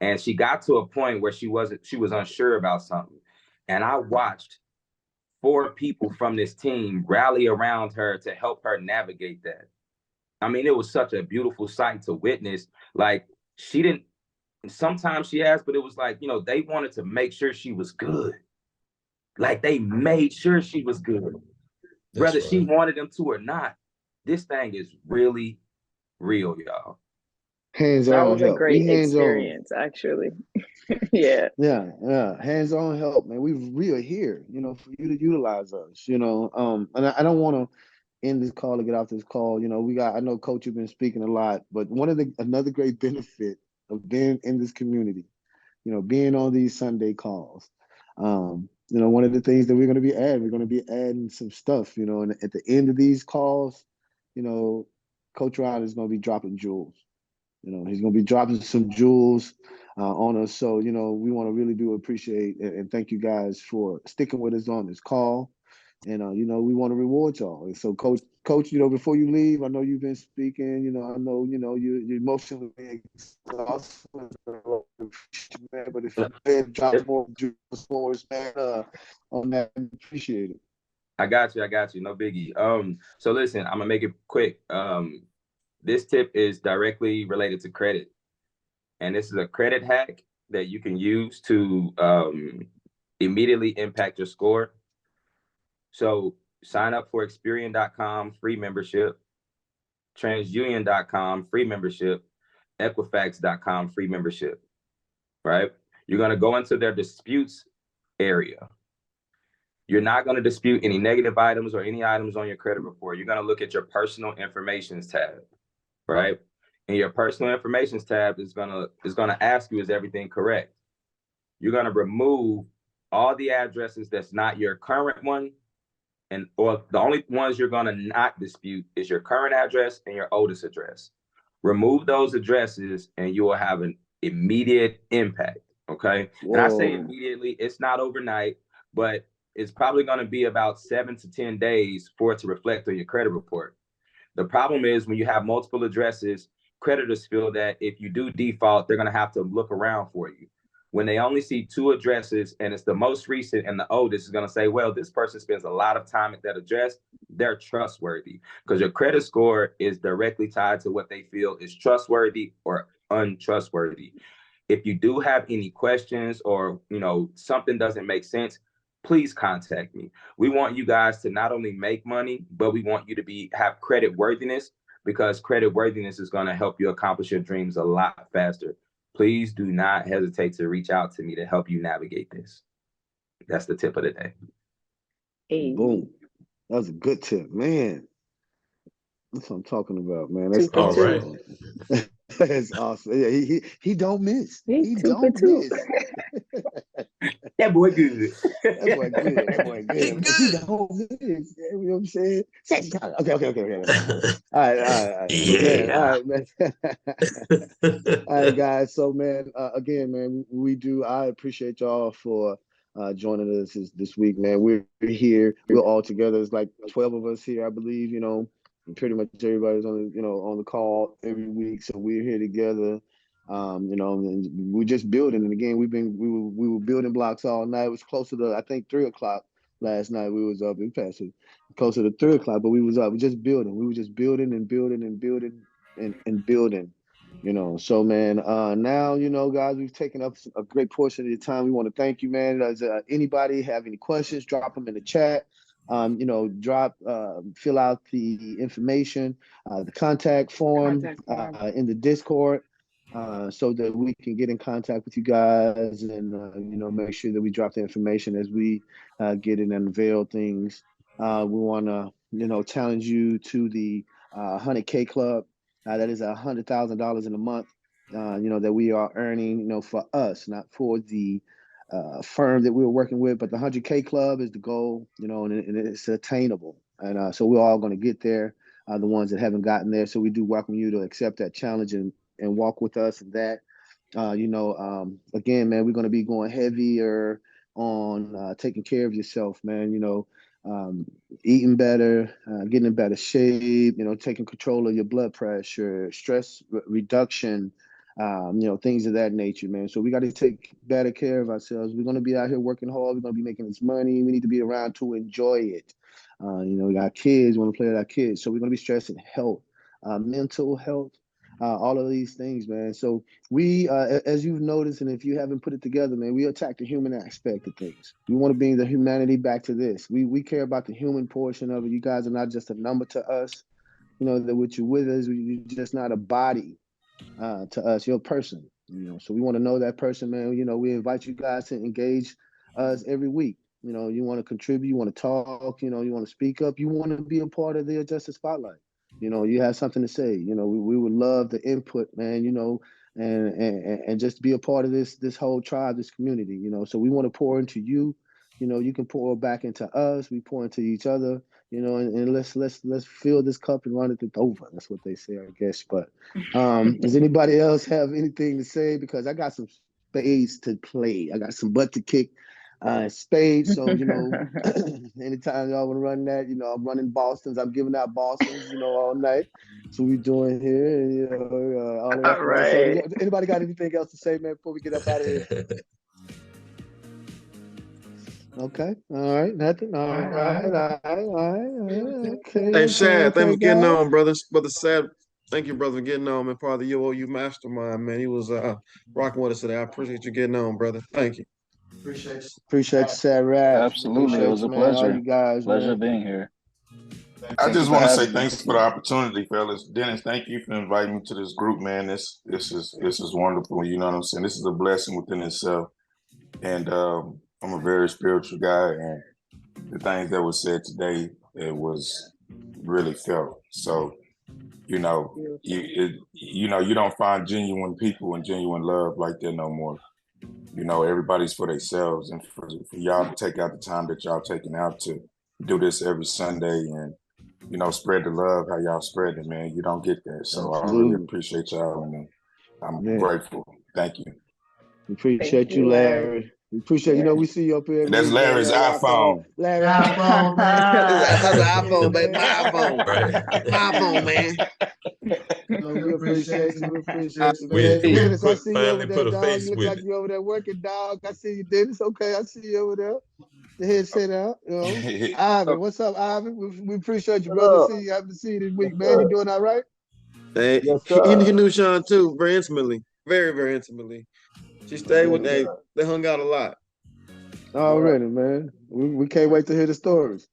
and she got to a point where she was unsure about something, and I watched 4 people from this team rally around her to help her navigate that. I mean, it was such a beautiful sight to witness. Like, she didn't. Sometimes she asked, but it was like, they wanted to make sure she was good. Like, they made sure she was good. Whether she wanted them to or not. This thing is really real, y'all. Hands-on That was a help. great experience, actually. Yeah. Yeah. Hands-on help, man. We are here, for you to utilize us, and I don't want to end this call to get off this call. I know Coach, you've been speaking a lot, but another great benefit of being in this community, being on these Sunday calls. One of the things that we're going to be adding some stuff, and at the end of these calls, Coach Rod is going to be dropping jewels. He's going to be dropping some jewels on us. So, we want to really do appreciate and thank you guys for sticking with us on this call. And, we want to reward y'all. And so, Coach, before you leave, I know you've been speaking, I know, you're emotionally exhausted, man, but if you can drop more jewels for us, man, on that, appreciate it. I got you. No biggie. So listen, I'm gonna make it quick. This tip is directly related to credit. And this is a credit hack that you can use to immediately impact your score. So sign up for Experian.com free membership, TransUnion.com free membership, Equifax.com free membership, right? You're going to go into their disputes area. You're not going to dispute any negative items or any items on your credit report. You're going to look at your personal information tab, right? And your personal information tab is going to ask you, is everything correct? You're going to remove all the addresses that's not your current one, or the only ones you're going to not dispute is your current address and your oldest address. Remove those addresses and you will have an immediate impact, okay? Whoa. And I say immediately, it's not overnight, but it's probably going to be about 7 to 10 days for it to reflect on your credit report. The problem is when you have multiple addresses, creditors feel that if you do default, they're going to have to look around for you. When they only see 2 addresses and it's the most recent and the oldest, is going to say, well, this person spends a lot of time at that address. They're trustworthy, because your credit score is directly tied to what they feel is trustworthy or untrustworthy. If you do have any questions or, something doesn't make sense, please contact me. We want you guys to not only make money, but we want you to have credit worthiness, because credit worthiness is going to help you accomplish your dreams a lot faster. Please do not hesitate to reach out to me to help you navigate this. That's the tip of the day. Hey. Boom. That was a good tip, man. That's what I'm talking about, man. That's all right. That's awesome. Yeah, he don't miss. He don't miss. That boy good. That boy good. That boy good. He don't miss. You know what I'm saying? Okay. All right. Yeah. Man, all right, man. All right, guys. So, man, again, man, I appreciate y'all for joining us this week, man. We're here. We're all together. It's like 12 of us here, I believe, and pretty much everybody's on the call every week. So we're here together. And we're just building. And again, we were building blocks all night. It was closer to, I think, 3:00 last night. We was up. It passed closer to 3:00, but we was up. We just building. We were just building and building and building and building. So, man, now, guys, we've taken up a great portion of your time. We want to thank you, man. Does anybody have any questions? Drop them in the chat. Fill out the information, the contact form in the Discord. So that we can get in contact with you guys and, make sure that we drop the information as we get in and unveil things. We want to, challenge you to the 100K Club. That is $100,000 in a month. that we are earning, for us, not for the firm that we were working with, but the 100K club is the goal, and it's attainable. And so we're all going to get there, the ones that haven't gotten there. So we do welcome you to accept that challenge and walk with us in that. Again, man, we're going to be going heavier on taking care of yourself, man. Eating better, getting in better shape, taking control of your blood pressure, stress reduction, things of that nature, man. So we got to take better care of ourselves. We're going to be out here working hard. We're going to be making this money. We need to be around to enjoy it. We got kids, we want to play with our kids. So we're going to be stressing health, mental health, all of these things, man. So we, as you've noticed, and if you haven't put it together, man, we attack the human aspect of things. We want to bring the humanity back to this. We care about the human portion of it. You guys are not just a number to us. That what you're with us, you're just not a body to us. You're a person. So we want to know that person, man. We invite you guys to engage us every week. You want to contribute, you want to talk, you want to speak up, you want to be a part of the Justice Spotlight. You have something to say. We would love the input, man, and just be a part of this whole tribe, this community, So we want to pour into you. You can pour back into us. We pour into each other, and let's fill this cup and run it over. That's what they say, I guess. But does anybody else have anything to say? Because I got some spades to play. I got some butt to kick. Spades. So, anytime y'all want to run that, I'm running Boston's. I'm giving out Boston's, all night. So we doing here. All that. Right. So, anybody got anything else to say, man, before we get up out of here? Okay. All right. Nothing. All right. Okay. Hey, Shad, thank you for getting guys. on, brother Shad. Thank you, brother, for getting on, man. Part of the UOU mastermind, man. He was rocking with us today. I appreciate you getting on, brother. Thank you. Appreciate you, Sarah. Absolutely. It was a pleasure. All you guys, Pleasure man. being here. I just want to say thanks for the opportunity, fellas. Dennis, thank you for inviting me to this group, man. This is wonderful. You know what I'm saying? This is a blessing within itself. And I'm a very spiritual guy, and the things that were said today, it was really felt. So, you don't find genuine people and genuine love like that no more. Everybody's for themselves, and for y'all to take out the time that y'all taking out to do this every Sunday and spread the love how y'all spread it, man. You don't get that. So Absolutely. I really appreciate y'all, and I'm grateful. Thank you. Appreciate you, Larry. We appreciate, we see you up here. That's Larry's iPhone. Larry's iPhone, man. That's an iPhone, baby. My iPhone. Right. My iPhone, man. We appreciate you. We appreciate you, We man. Dennis, I see you finally over there, put a dog. face You look with like it. you over there working, dog. I see you, Dennis. Okay, I see you over there. The headset out. Ivan, what's up, Ivan? We appreciate you, brother. Happy to see you this week, man. You doing all right? Hey, he knew Sean too, very intimately. Very, very intimately. She stayed with they hung out a lot. Already, man. We can't wait to hear the stories.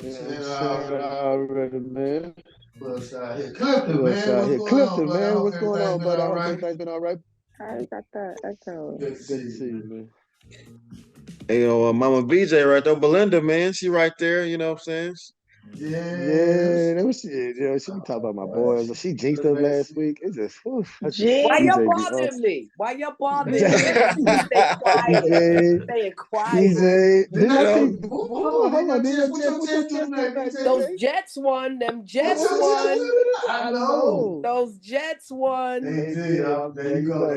Already, man. Clifton, man. What's going on, buddy? I hope everything's been all right. I got that echo. Good to see you, man. Hey, Mama BJ right there, Belinda, man. She right there, you know what I'm saying? Yeah, that was shit. She be talking about my boys. She jinxed us last week. It's just, Why you bothering me? Why you bothering me? Stay quiet. Stay quiet. Didn't I see? Hold on. Those Jets won. Them Jets won. I know. Those Jets won. There you go.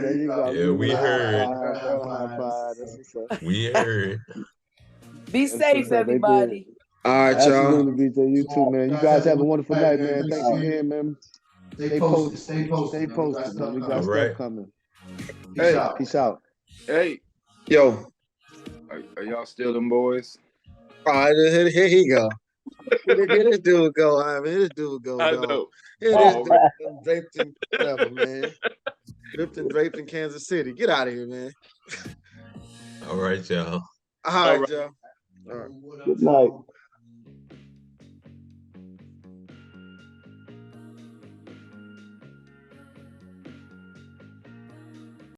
Yeah, we heard. High five. That's what's up. We heard. Be safe, everybody. All right, y'all. Absolutely, BJ. You too, man. You guys have a wonderful night, man. Thanks again, man. Stay posted, man. We got stuff coming. Peace out. Hey, yo, are y'all still them boys? All right, here he go. Here this dude go, Ivan. Here this dude go. I know. Here this dude draped in whatever, man. Draped in Kansas City. Get out of here, man. All right, y'all. All right, y'all. All right. Good night.